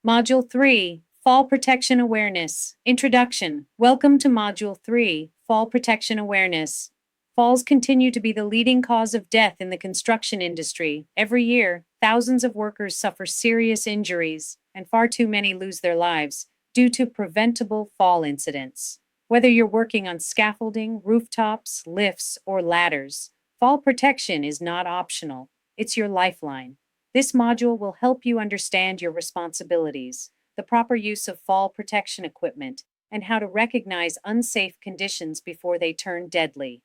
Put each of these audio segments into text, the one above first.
Module 3, Fall Protection Awareness. Introduction. Welcome to Module 3, Fall Protection Awareness. Falls continue to be the leading cause of death in the construction industry. Every year, thousands of workers suffer serious injuries, and far too many lose their lives due to preventable fall incidents. Whether you're working on scaffolding, rooftops, lifts, or ladders, fall protection is not optional. It's your lifeline. This module will help you understand your responsibilities, the proper use of fall protection equipment, and how to recognize unsafe conditions before they turn deadly.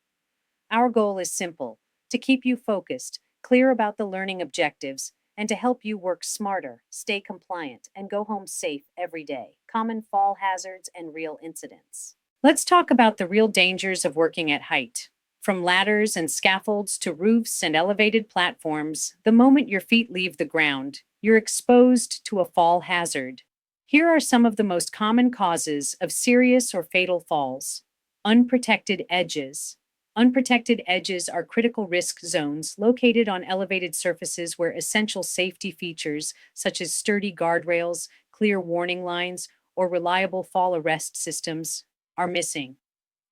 Our goal is simple: to keep you focused, clear about the learning objectives, and to help you work smarter, stay compliant, and go home safe every day. Common fall hazards and real incidents. Let's talk about the real dangers of working at height. From ladders and scaffolds to roofs and elevated platforms, the moment your feet leave the ground, you're exposed to a fall hazard. Here are some of the most common causes of serious or fatal falls. Unprotected edges. Unprotected edges are critical risk zones located on elevated surfaces where essential safety features, such as sturdy guardrails, clear warning lines, or reliable fall arrest systems, are missing.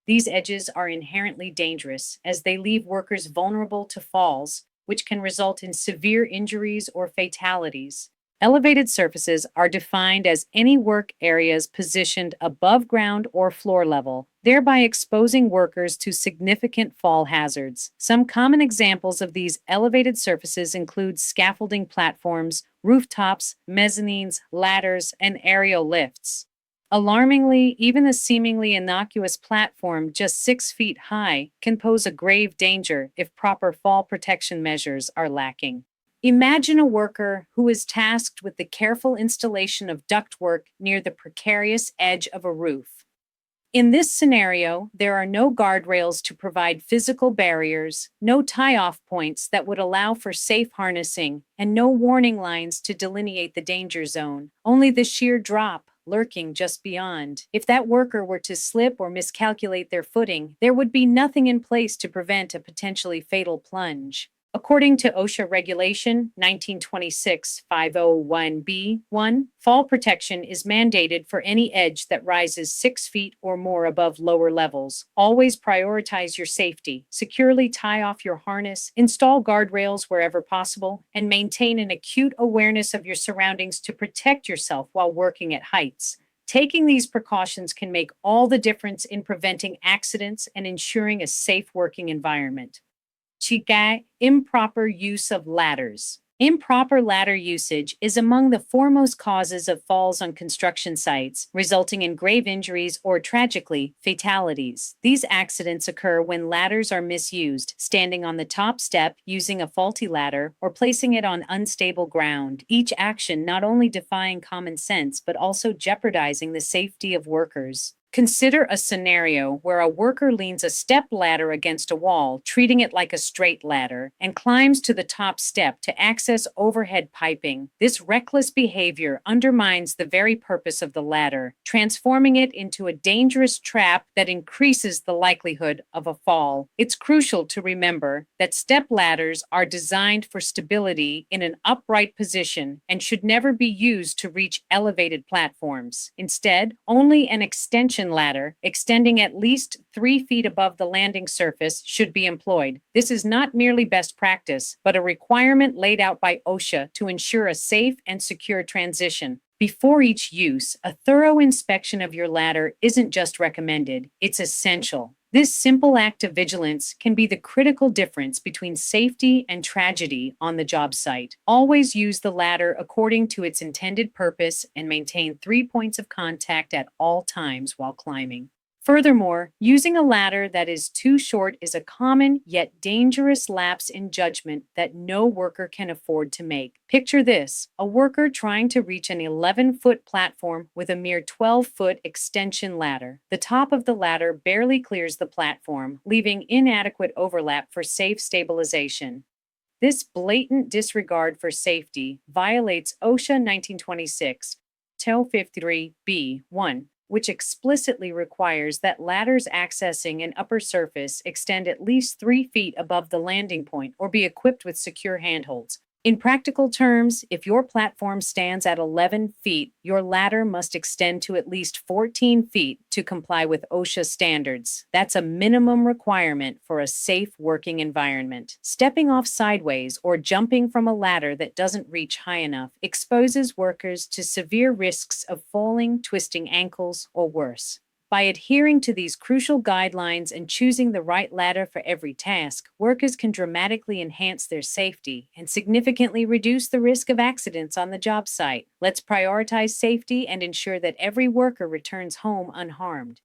These edges are inherently dangerous as they leave workers vulnerable to falls, which can result in severe injuries or fatalities. Elevated surfaces are defined as any work areas positioned above ground or floor level, thereby exposing workers to significant fall hazards. Some common examples of these elevated surfaces include scaffolding platforms, rooftops, mezzanines, ladders, and aerial lifts. Alarmingly, even a seemingly innocuous platform just 6 feet high can pose a grave danger if proper fall protection measures are lacking. Imagine a worker who is tasked with the careful installation of ductwork near the precarious edge of a roof. In this scenario, there are no guardrails to provide physical barriers, no tie-off points that would allow for safe harnessing, and no warning lines to delineate the danger zone, only the sheer drop lurking just beyond. If that worker were to slip or miscalculate their footing, there would be nothing in place to prevent a potentially fatal plunge. According to OSHA Regulation 1926-501B1, fall protection is mandated for any edge that rises 6 feet or more above lower levels. Always prioritize your safety, securely tie off your harness, install guardrails wherever possible, and maintain an acute awareness of your surroundings to protect yourself while working at heights. Taking these precautions can make all the difference in preventing accidents and ensuring a safe working environment. Chikai, improper use of ladders. Improper ladder usage is among the foremost causes of falls on construction sites, resulting in grave injuries or, tragically, fatalities. These accidents occur when ladders are misused, standing on the top step, using a faulty ladder, or placing it on unstable ground. Each action not only defying common sense but also jeopardizing the safety of workers. Consider a scenario where a worker leans a step ladder against a wall, treating it like a straight ladder, and climbs to the top step to access overhead piping. This reckless behavior undermines the very purpose of the ladder, transforming it into a dangerous trap that increases the likelihood of a fall. It's crucial to remember that step ladders are designed for stability in an upright position and should never be used to reach elevated platforms. Instead, only an extension ladder, extending at least 3 feet above the landing surface, should be employed. This is not merely best practice, but a requirement laid out by OSHA to ensure a safe and secure transition. Before each use, a thorough inspection of your ladder isn't just recommended, it's essential. This simple act of vigilance can be the critical difference between safety and tragedy on the job site. Always use the ladder according to its intended purpose and maintain 3 points of contact at all times while climbing. Furthermore, using a ladder that is too short is a common yet dangerous lapse in judgment that no worker can afford to make. Picture this: a worker trying to reach an 11-foot platform with a mere 12-foot extension ladder. The top of the ladder barely clears the platform, leaving inadequate overlap for safe stabilization. This blatant disregard for safety violates OSHA 1926, 253B1, which explicitly requires that ladders accessing an upper surface extend at least 3 feet above the landing point or be equipped with secure handholds. In practical terms, if your platform stands at 11 feet, your ladder must extend to at least 14 feet to comply with OSHA standards. That's a minimum requirement for a safe working environment. Stepping off sideways or jumping from a ladder that doesn't reach high enough exposes workers to severe risks of falling, twisting ankles, or worse. By adhering to these crucial guidelines and choosing the right ladder for every task, workers can dramatically enhance their safety and significantly reduce the risk of accidents on the job site. Let's prioritize safety and ensure that every worker returns home unharmed.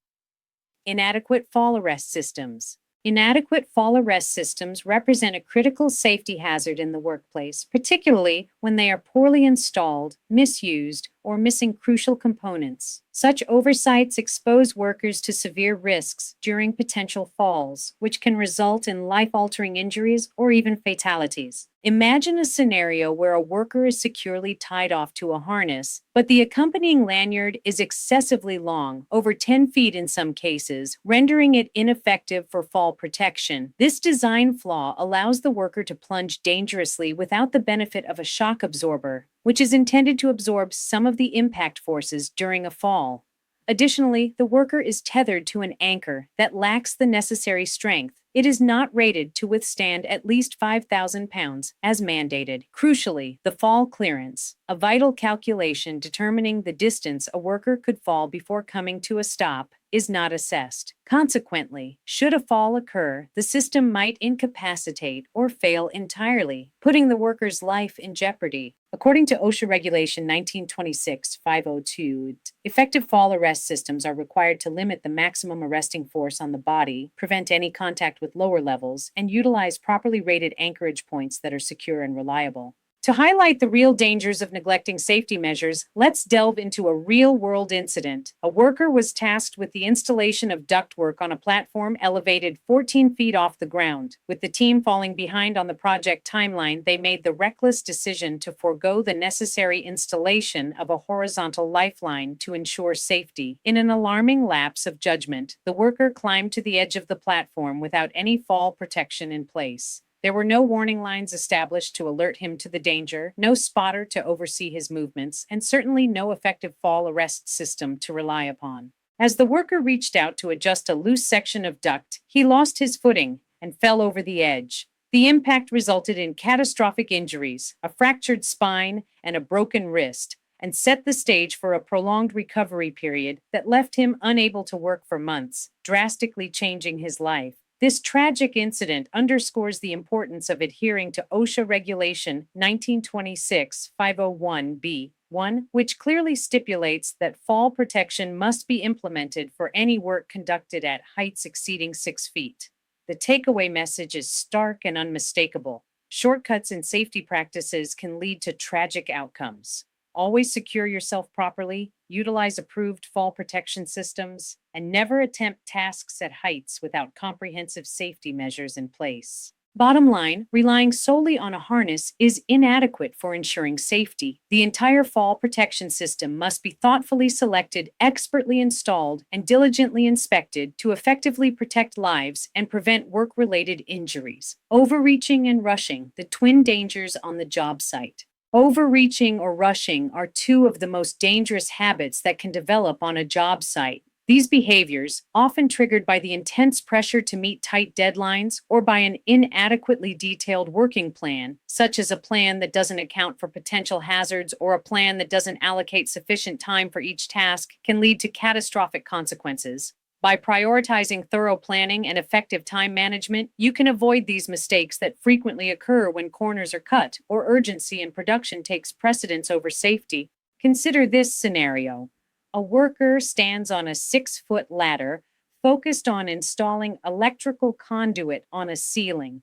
Inadequate fall arrest systems. Inadequate fall arrest systems represent a critical safety hazard in the workplace, particularly when they are poorly installed, misused, or missing crucial components. Such oversights expose workers to severe risks during potential falls, which can result in life-altering injuries or even fatalities. Imagine a scenario where a worker is securely tied off to a harness, but the accompanying lanyard is excessively long, over 10 feet in some cases, rendering it ineffective for fall protection. This design flaw allows the worker to plunge dangerously without the benefit of a shock absorber, which is intended to absorb some of the impact forces during a fall. Additionally, the worker is tethered to an anchor that lacks the necessary strength. It is not rated to withstand at least 5,000 pounds, as mandated. Crucially, the fall clearance, a vital calculation determining the distance a worker could fall before coming to a stop, is not assessed. Consequently, should a fall occur, the system might incapacitate or fail entirely, putting the worker's life in jeopardy. According to OSHA Regulation 1926-502, effective fall arrest systems are required to limit the maximum arresting force on the body, prevent any contact with lower levels, and utilize properly rated anchorage points that are secure and reliable. To highlight the real dangers of neglecting safety measures, let's delve into a real-world incident. A worker was tasked with the installation of ductwork on a platform elevated 14 feet off the ground. With the team falling behind on the project timeline, they made the reckless decision to forego the necessary installation of a horizontal lifeline to ensure safety. In an alarming lapse of judgment, the worker climbed to the edge of the platform without any fall protection in place. There were no warning lines established to alert him to the danger, no spotter to oversee his movements, and certainly no effective fall arrest system to rely upon. As the worker reached out to adjust a loose section of duct, he lost his footing and fell over the edge. The impact resulted in catastrophic injuries, a fractured spine, and a broken wrist, and set the stage for a prolonged recovery period that left him unable to work for months, drastically changing his life. This tragic incident underscores the importance of adhering to OSHA Regulation 1926-501b1, which clearly stipulates that fall protection must be implemented for any work conducted at heights exceeding 6 feet. The takeaway message is stark and unmistakable. Shortcuts in safety practices can lead to tragic outcomes. Always secure yourself properly, utilize approved fall protection systems, and never attempt tasks at heights without comprehensive safety measures in place. Bottom line, relying solely on a harness is inadequate for ensuring safety. The entire fall protection system must be thoughtfully selected, expertly installed, and diligently inspected to effectively protect lives and prevent work-related injuries. Overreaching and rushing, the twin dangers on the job site. Overreaching or rushing are two of the most dangerous habits that can develop on a job site. These behaviors, often triggered by the intense pressure to meet tight deadlines or by an inadequately detailed working plan, such as a plan that doesn't account for potential hazards or a plan that doesn't allocate sufficient time for each task, can lead to catastrophic consequences. By prioritizing thorough planning and effective time management, you can avoid these mistakes that frequently occur when corners are cut or urgency in production takes precedence over safety. Consider this scenario. A worker stands on a 6-foot ladder focused on installing electrical conduit on a ceiling.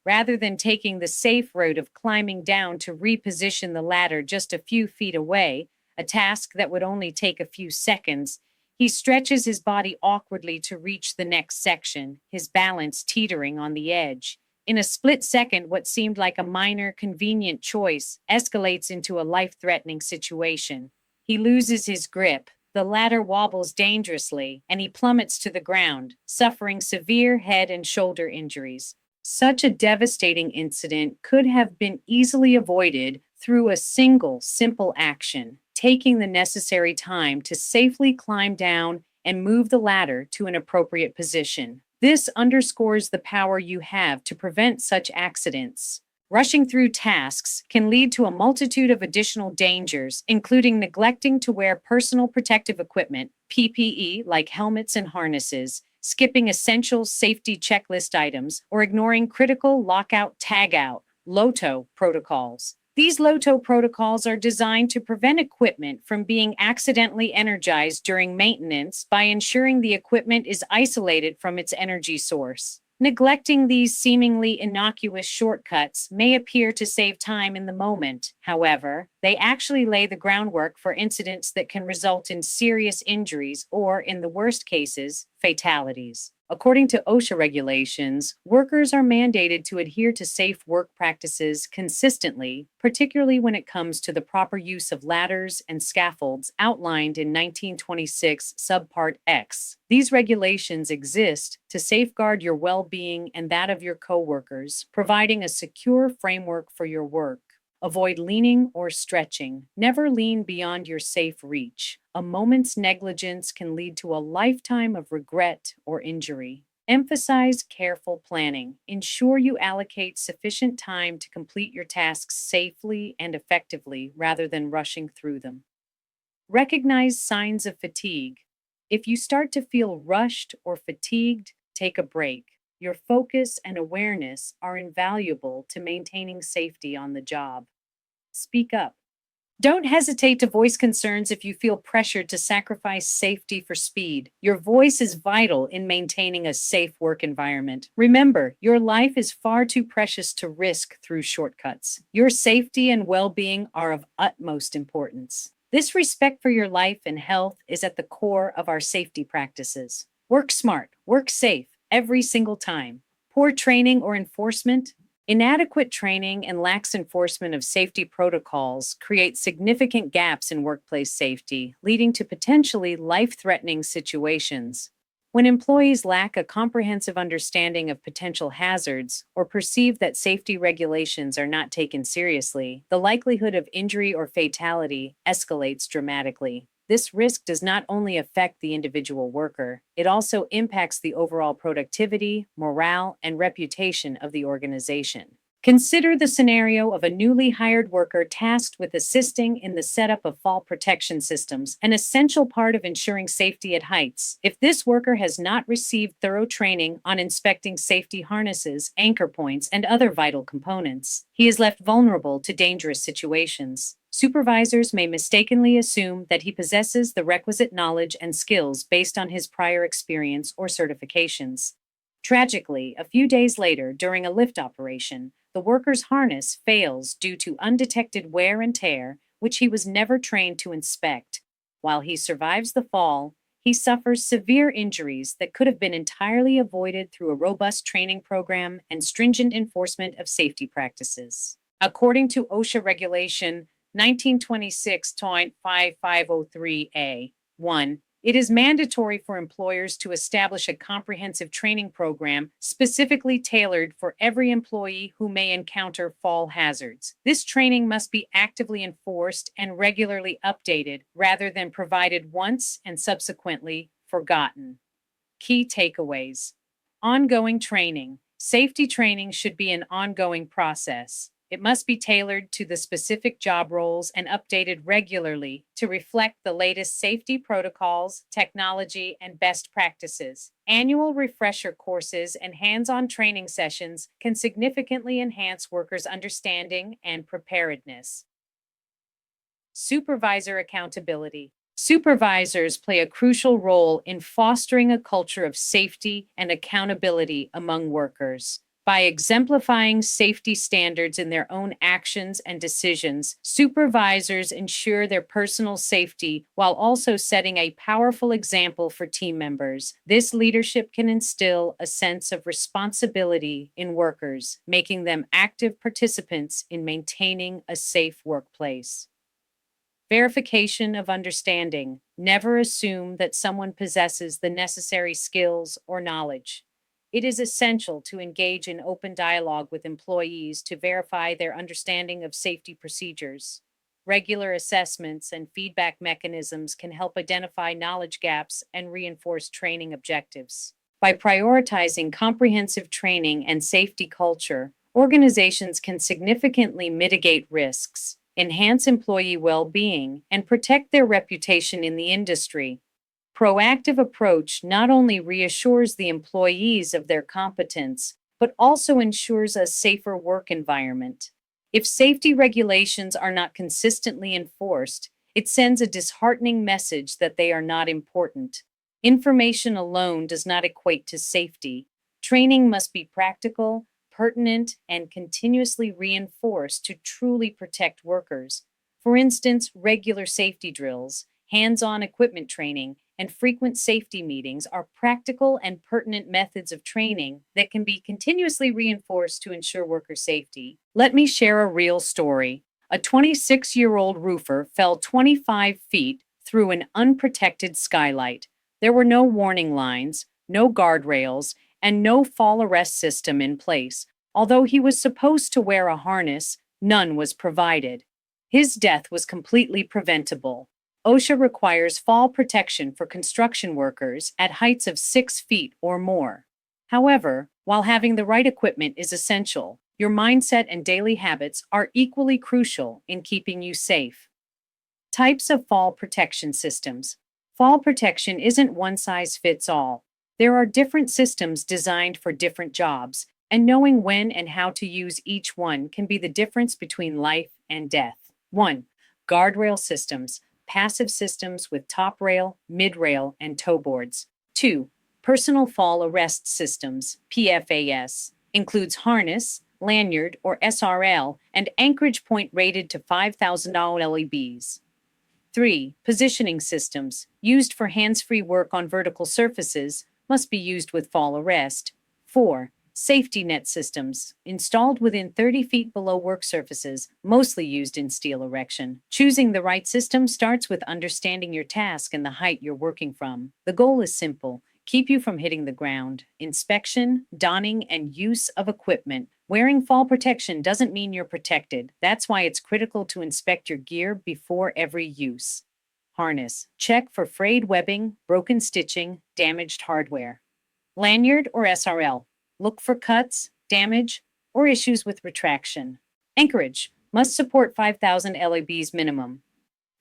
Rather than taking the safe route of climbing down to reposition the ladder just a few feet away, a task that would only take a few seconds, he stretches his body awkwardly to reach the next section, his balance teetering on the edge. In a split second, what seemed like a minor, convenient choice escalates into a life-threatening situation. He loses his grip, the ladder wobbles dangerously, and he plummets to the ground, suffering severe head and shoulder injuries. Such a devastating incident could have been easily avoided through a single simple action, taking the necessary time to safely climb down and move the ladder to an appropriate position. This underscores the power you have to prevent such accidents. Rushing through tasks can lead to a multitude of additional dangers, including neglecting to wear personal protective equipment, PPE, like helmets and harnesses, skipping essential safety checklist items, or ignoring critical lockout tagout LOTO protocols. These LOTO protocols are designed to prevent equipment from being accidentally energized during maintenance by ensuring the equipment is isolated from its energy source. Neglecting these seemingly innocuous shortcuts may appear to save time in the moment. However, they actually lay the groundwork for incidents that can result in serious injuries or, in the worst cases, fatalities. According to OSHA regulations, workers are mandated to adhere to safe work practices consistently, particularly when it comes to the proper use of ladders and scaffolds outlined in 1926 Subpart X. These regulations exist to safeguard your well-being and that of your coworkers, providing a secure framework for your work. Avoid leaning or stretching. Never lean beyond your safe reach. A moment's negligence can lead to a lifetime of regret or injury. Emphasize careful planning. Ensure you allocate sufficient time to complete your tasks safely and effectively rather than rushing through them. Recognize signs of fatigue. If you start to feel rushed or fatigued, take a break. Your focus and awareness are invaluable to maintaining safety on the job. Speak up. Don't hesitate to voice concerns if you feel pressured to sacrifice safety for speed. Your voice is vital in maintaining a safe work environment. Remember, your life is far too precious to risk through shortcuts. Your safety and well-being are of utmost importance. This respect for your life and health is at the core of our safety practices. Work smart, work safe, every single time. Poor training or enforcement. Inadequate training and lax enforcement of safety protocols create significant gaps in workplace safety, leading to potentially life-threatening situations. When employees lack a comprehensive understanding of potential hazards or perceive that safety regulations are not taken seriously, the likelihood of injury or fatality escalates dramatically. This risk does not only affect the individual worker, it also impacts the overall productivity, morale, and reputation of the organization. Consider the scenario of a newly hired worker tasked with assisting in the setup of fall protection systems, an essential part of ensuring safety at heights. If this worker has not received thorough training on inspecting safety harnesses, anchor points, and other vital components, he is left vulnerable to dangerous situations. Supervisors may mistakenly assume that he possesses the requisite knowledge and skills based on his prior experience or certifications. Tragically, a few days later, during a lift operation, the worker's harness fails due to undetected wear and tear, which he was never trained to inspect. While he survives the fall, he suffers severe injuries that could have been entirely avoided through a robust training program and stringent enforcement of safety practices. According to OSHA Regulation 1926.5503A, 1, it is mandatory for employers to establish a comprehensive training program specifically tailored for every employee who may encounter fall hazards. This training must be actively enforced and regularly updated rather than provided once and subsequently forgotten. Key takeaways. Ongoing training. Safety training should be an ongoing process. It must be tailored to the specific job roles and updated regularly to reflect the latest safety protocols, technology, and best practices. Annual refresher courses and hands-on training sessions can significantly enhance workers' understanding and preparedness. Supervisor accountability. Supervisors play a crucial role in fostering a culture of safety and accountability among workers. By exemplifying safety standards in their own actions and decisions, supervisors ensure their personal safety while also setting a powerful example for team members. This leadership can instill a sense of responsibility in workers, making them active participants in maintaining a safe workplace. Verification of understanding. Never assume that someone possesses the necessary skills or knowledge. It is essential to engage in open dialogue with employees to verify their understanding of safety procedures. Regular assessments and feedback mechanisms can help identify knowledge gaps and reinforce training objectives. By prioritizing comprehensive training and safety culture, organizations can significantly mitigate risks, enhance employee well being, and protect their reputation in the industry. Proactive approach not only reassures the employees of their competence, but also ensures a safer work environment. If safety regulations are not consistently enforced, it sends a disheartening message that they are not important. Information alone does not equate to safety. Training must be practical, pertinent, and continuously reinforced to truly protect workers. For instance, regular safety drills, hands on equipment training, and frequent safety meetings are practical and pertinent methods of training that can be continuously reinforced to ensure worker safety. Let me share a real story. A 26-year-old roofer fell 25 feet through an unprotected skylight. There were no warning lines, no guardrails, and no fall arrest system in place. Although he was supposed to wear a harness, none was provided. His death was completely preventable. OSHA requires fall protection for construction workers at heights of 6 feet or more. However, while having the right equipment is essential, your mindset and daily habits are equally crucial in keeping you safe. Types of fall protection systems. Fall protection isn't one size fits all. There are different systems designed for different jobs, and knowing when and how to use each one can be the difference between life and death. 1. Guardrail systems. Passive systems with top rail, mid rail, and toe boards. 2. Personal fall arrest systems, PFAS, includes harness, lanyard, or SRL, and anchorage point rated to 5,000 LEBs. 3. Positioning systems, used for hands-free work on vertical surfaces, must be used with fall arrest. 4. Safety net systems, installed within 30 feet below work surfaces, mostly used in steel erection. Choosing the right system starts with understanding your task and the height you're working from. The goal is simple: keep you from hitting the ground. Inspection, donning, and use of equipment. Wearing fall protection doesn't mean you're protected. That's why it's critical to inspect your gear before every use. Harness. Check for frayed webbing, broken stitching, damaged hardware. Lanyard or SRL. Look for cuts, damage, or issues with retraction. Anchorage must support 5,000 LEBs minimum.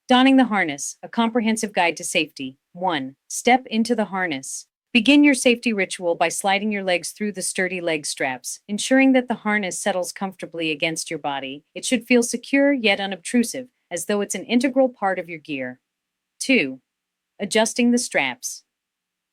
Donning the harness, a comprehensive guide to safety. 1. Step into the harness. Begin your safety ritual by sliding your legs through the sturdy leg straps, ensuring that the harness settles comfortably against your body. It should feel secure yet unobtrusive, as though it's an integral part of your gear. 2. Adjusting the straps.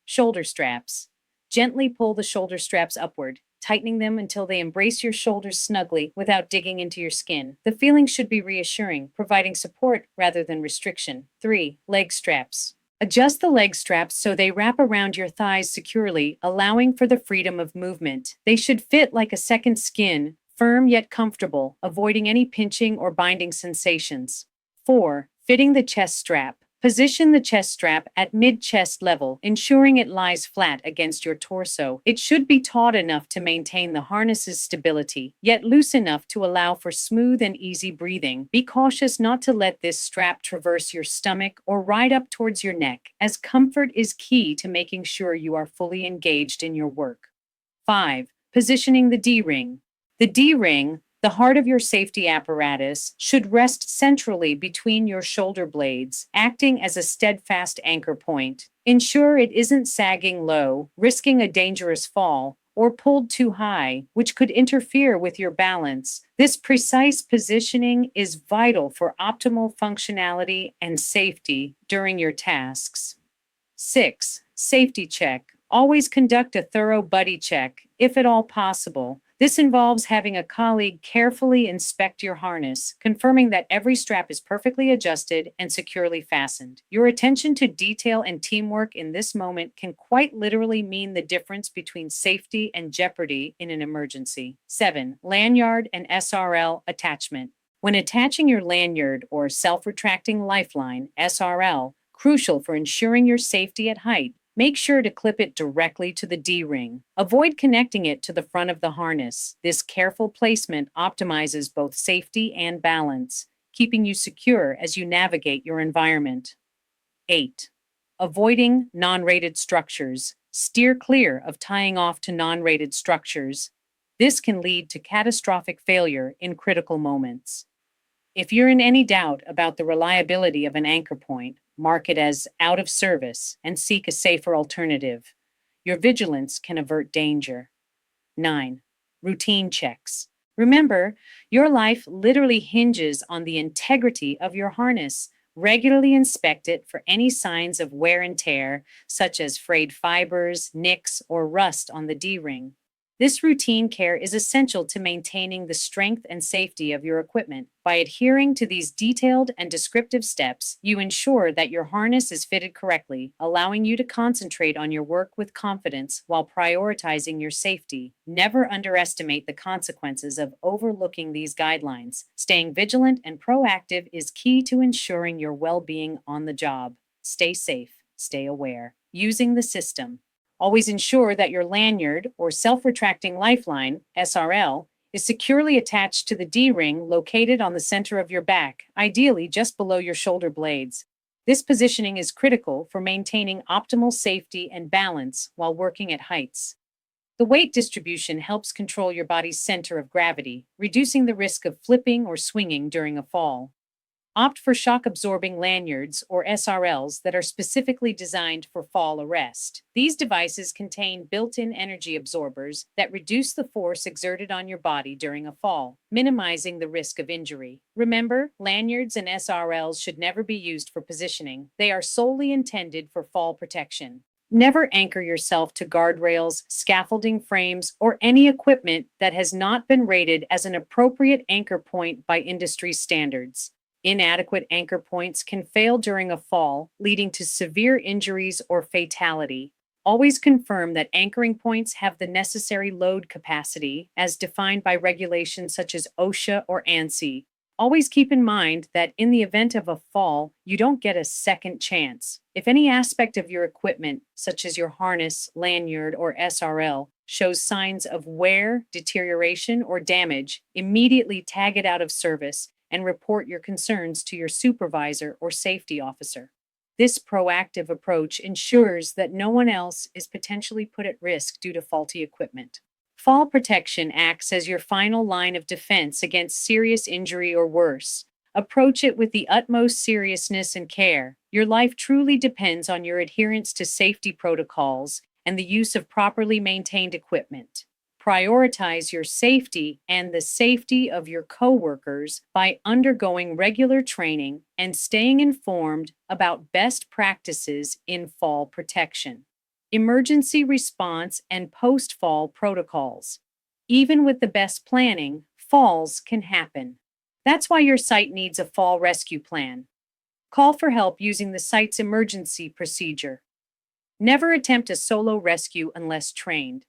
Shoulder straps. Gently pull the shoulder straps upward, tightening them until they embrace your shoulders snugly without digging into your skin. The feeling should be reassuring, providing support rather than restriction. 3. Leg straps. Adjust the leg straps so they wrap around your thighs securely, allowing for the freedom of movement. They should fit like a second skin, firm yet comfortable, avoiding any pinching or binding sensations. 4. Fitting the chest strap. Position the chest strap at mid-chest level, ensuring it lies flat against your torso. It should be taut enough to maintain the harness's stability, yet loose enough to allow for smooth and easy breathing. Be cautious not to let this strap traverse your stomach or ride up towards your neck, as comfort is key to making sure you are fully engaged in your work. 5. Positioning the D-ring. The D-ring, the heart of your safety apparatus, should rest centrally between your shoulder blades, acting as a steadfast anchor point. Ensure it isn't sagging low, risking a dangerous fall, or pulled too high, which could interfere with your balance. This precise positioning is vital for optimal functionality and safety during your tasks. 6. Safety check. Always conduct a thorough buddy check, if at all possible. This involves having a colleague carefully inspect your harness, confirming that every strap is perfectly adjusted and securely fastened. Your attention to detail and teamwork in this moment can quite literally mean the difference between safety and jeopardy in an emergency. 7. Lanyard and SRL attachment. When attaching your lanyard or self-retracting lifeline, SRL, crucial for ensuring your safety at height, Make sure to clip it directly to the D-ring. Avoid connecting it to the front of the harness. This careful placement optimizes both safety and balance, keeping you secure as you navigate your environment. 8. Avoiding non-rated structures. Steer clear of tying off to non-rated structures. This can lead to catastrophic failure in critical moments. If you're in any doubt about the reliability of an anchor point, mark it as out of service and seek a safer alternative. Your vigilance can avert danger. 9. Routine checks. Remember, your life literally hinges on the integrity of your harness. Regularly inspect it for any signs of wear and tear, such as frayed fibers, nicks, or rust on the D-ring. This routine care is essential to maintaining the strength and safety of your equipment. By adhering to these detailed and descriptive steps, you ensure that your harness is fitted correctly, allowing you to concentrate on your work with confidence while prioritizing your safety. Never underestimate the consequences of overlooking these guidelines. Staying vigilant and proactive is key to ensuring your well-being on the job. Stay safe, stay aware. Using the system. Always ensure that your lanyard or self-retracting lifeline, SRL, is securely attached to the D-ring located on the center of your back, ideally just below your shoulder blades. This positioning is critical for maintaining optimal safety and balance while working at heights. The weight distribution helps control your body's center of gravity, reducing the risk of flipping or swinging during a fall. Opt for shock-absorbing lanyards or SRLs that are specifically designed for fall arrest. These devices contain built-in energy absorbers that reduce the force exerted on your body during a fall, minimizing the risk of injury. Remember, lanyards and SRLs should never be used for positioning. They are solely intended for fall protection. Never anchor yourself to guardrails, scaffolding frames, or any equipment that has not been rated as an appropriate anchor point by industry standards. Inadequate anchor points can fail during a fall, leading to severe injuries or fatality. Always confirm that anchoring points have the necessary load capacity, as defined by regulations such as OSHA or ANSI. Always keep in mind that in the event of a fall, you don't get a second chance. If any aspect of your equipment, such as your harness, lanyard, or SRL, shows signs of wear, deterioration, or damage, immediately tag it out of service and report your concerns to your supervisor or safety officer. This proactive approach ensures that no one else is potentially put at risk due to faulty equipment. Fall protection acts as your final line of defense against serious injury or worse. Approach it with the utmost seriousness and care. Your life truly depends on your adherence to safety protocols and the use of properly maintained equipment. Prioritize your safety and the safety of your coworkers by undergoing regular training and staying informed about best practices in fall protection. Emergency response and post-fall protocols. Even with the best planning, falls can happen. That's why your site needs a fall rescue plan. Call for help using the site's emergency procedure. Never attempt a solo rescue unless trained.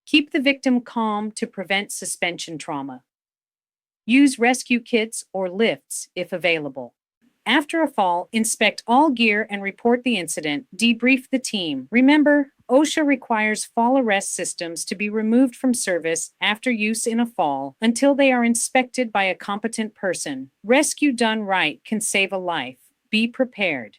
Keep the victim calm to prevent suspension trauma. Use rescue kits or lifts if available. After a fall, inspect all gear and report the incident. Debrief the team. Remember, OSHA requires fall arrest systems to be removed from service after use in a fall until they are inspected by a competent person. Rescue done right can save a life. Be prepared.